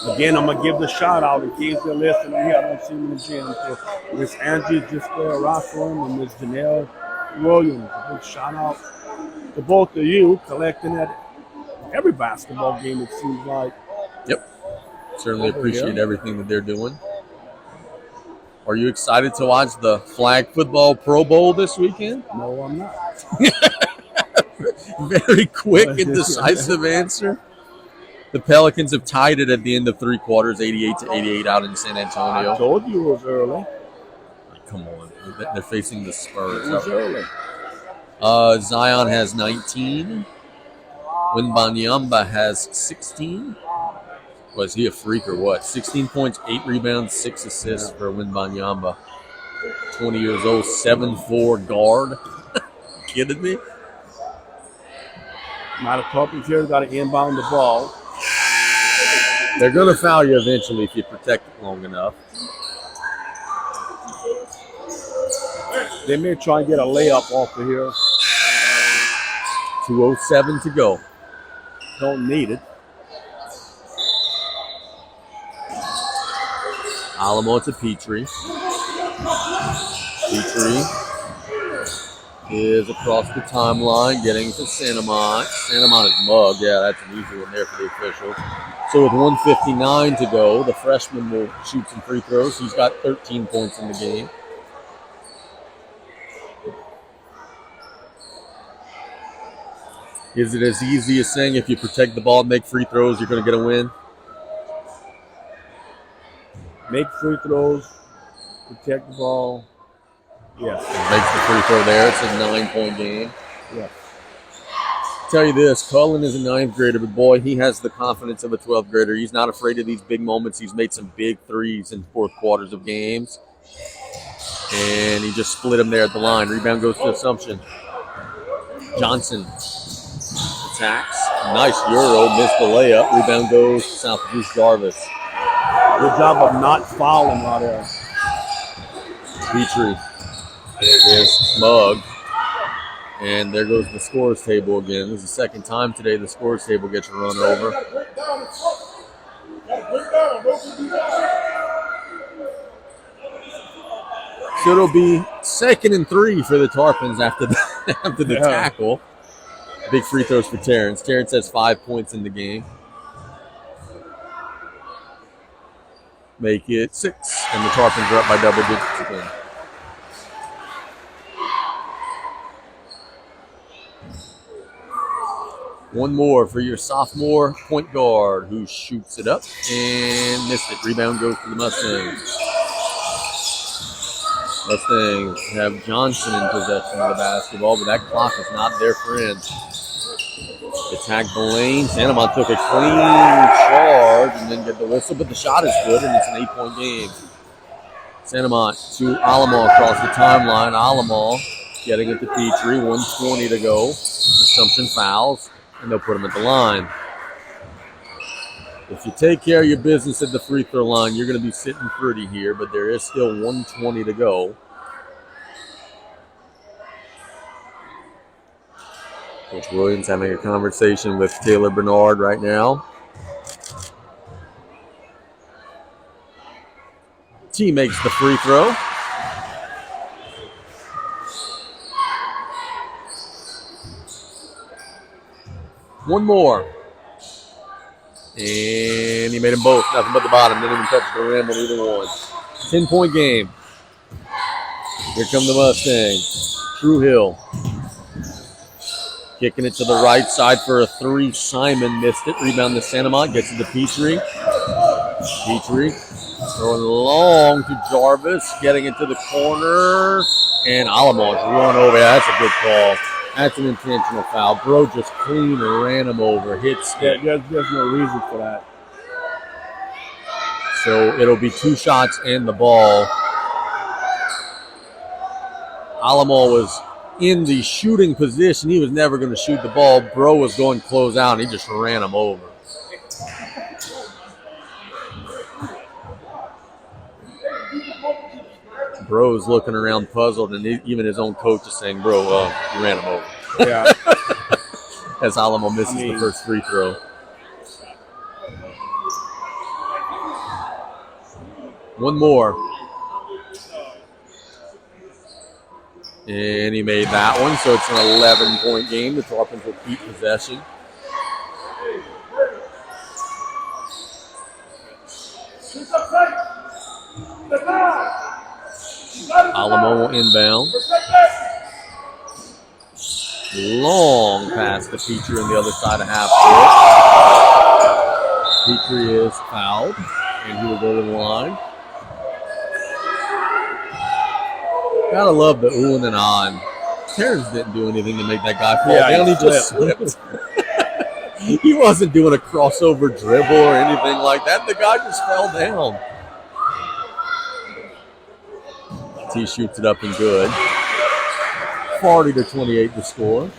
B: Again, I'm going to give the shout out in case they're listening here. I don't see them in the gym. So Miss Angie just Rosslyn and Miss Janelle Williams. A big shout out to both of you collecting at every basketball game, it seems like.
A: Yep. Certainly appreciate everything that they're doing. Are you excited to watch the Flag Football Pro Bowl this weekend?
B: No, I'm not.
A: Very quick and decisive answer. The Pelicans have tied it at the end of 3 quarters, 88-88 out in San Antonio.
B: I told you it was early.
A: Come on. They're facing the Spurs.
B: It was early.
A: Zion has 19. Wembanyama has 16. Was he a freak or what? 16 points, 8 rebounds, 6 assists for Wembanyama. 20 years old, 7'4" guard. Kidding me?
B: Not a Tarpons here. Got to inbound the ball.
A: They're going to foul you eventually if you protect it long enough.
B: They may try and get a layup off of here.
A: 2:07 to go.
B: Don't need it.
A: Alamo to Petrie. Petrie is across the timeline, getting to Santamont. Santamont is mugged. Yeah, that's an easy one there for the officials. So with 1:59 to go, the freshman will shoot some free throws. He's got 13 points in the game. Is it as easy as saying if you protect the ball and make free throws, you're going to get a win?
B: Make free throws, protect the ball. Yes.
A: Makes the free throw there. It's a 9-point game.
B: Yes.
A: Tell you this, Cullen is a 9th grader, but boy, he has the confidence of a 12th grader. He's not afraid of these big moments. He's made some big threes in fourth quarters of games. And he just split him there at the line. Rebound goes to Assumption. Johnson attacks. Nice Euro, missed the layup. Rebound goes to South Bruce Jarvis.
B: Good job of not fouling out there.
A: Petrie is mugged. And there goes the scores table again. This is the second time today the scores table gets run over. So it'll be 2nd and 3 for the Tarpons after the tackle. Big free throws for Terrence. Terrence has 5 points in the game. Make it 6, and the Tarpons are up by double digits again. One more for your sophomore point guard who shoots it up and missed it. Rebound goes to the Mustangs. Mustangs have Johnson in possession of the basketball, but that clock is not their friend. Attack the lane. Santamont took a clean charge and then get the whistle, but the shot is good, and it's an 8-point game. Santamont to Alamo across the timeline. Alamo getting it to Petrie. 1:20 to go. Assumption fouls, and they'll put him at the line. If you take care of your business at the free throw line, you're going to be sitting pretty here, but there is still 1:20 to go. Coach Williams having a conversation with Taylor Bernard right now. T makes the free throw. One more. And he made them both. Nothing but the bottom. Didn't even touch the rim on either one. 10-point game. Here come the Mustangs. True Hill. Kicking it to the right side for a 3. Simon missed it. Rebound to Santamont. Gets it to Petrie. Petrie throwing long to Jarvis. Getting it to the corner. And Alamo's run over. Yeah, that's a good call. That's an intentional foul. Bro just clean ran him over. Hits.
B: Yeah, there's no reason for that.
A: So it'll be 2 shots and the ball. Alamo was in the shooting position. He was never going to shoot the ball. Bro was going to close out, and he just ran him over. Bro's looking around puzzled, and even his own coach is saying, bro, you ran him over.
B: Yeah.
A: As Alamo misses the first free throw. One more. And he made that one, so it's an 11-point game. The Tarpons will keep possession. Alamo will inbound. Long pass to Petrie on the other side of half court. Petrie is fouled, and he will go to the line. Gotta love the ooh and ah. Terrence didn't do anything to make that guy fall down. He just slipped. He wasn't doing a crossover dribble or anything like that. The guy just fell down. T shoots it up and good. 40-28 to score.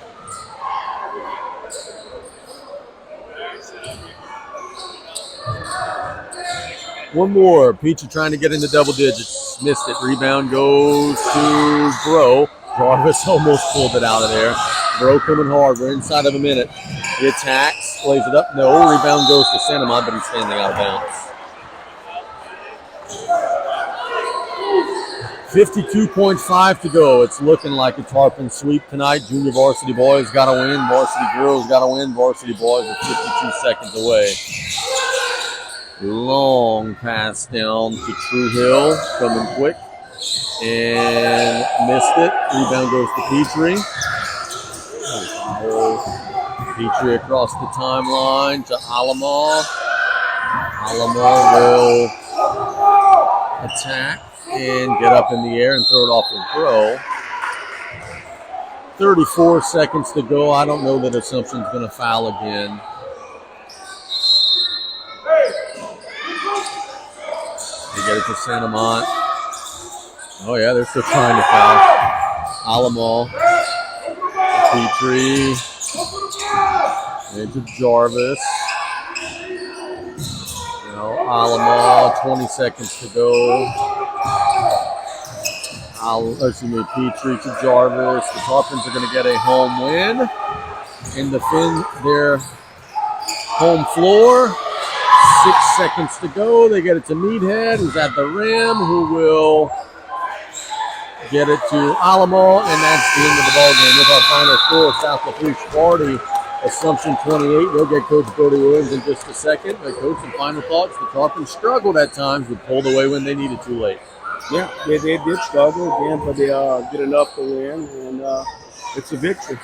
A: One more. Petrie trying to get into double digits. Missed it. Rebound goes to Bro. Jarvis almost pulled it out of there. Bro coming hard. We're inside of a minute. He attacks, plays it up. No, rebound goes to Santamont, but he's standing out of bounds. 52.5 to go. It's looking like a Tarpon sweep tonight. Junior varsity boys got to win. Varsity girls got to win. Varsity boys are 52 seconds away. Long pass down to True Hill, coming quick, and missed it. Rebound goes to Petrie. Petrie across the timeline to Alamo. Alamo will attack and get up in the air and throw it off the throw. 34 seconds to go. I don't know that Assumption's going to foul again. They get it to Santamont. Oh, yeah, they're still trying to foul. Alamo. Petrie. Into Jarvis. Alamo, 20 seconds to go. Petrie to Jarvis. The Tarpons are going to get a home win and defend their home floor. 6 seconds to go. They get it to Meathead, who's at the rim, who will get it to Alamo, and that's the end of the ball game. With our final score, South Lafourche 40, Assumption 28. We'll get Coach Brody Williams in just a second. But Coach, some final thoughts. The Tarpons struggled at times, but pulled away when they needed to late.
B: Yeah, they did struggle again, but they did enough to win, and it's a victory.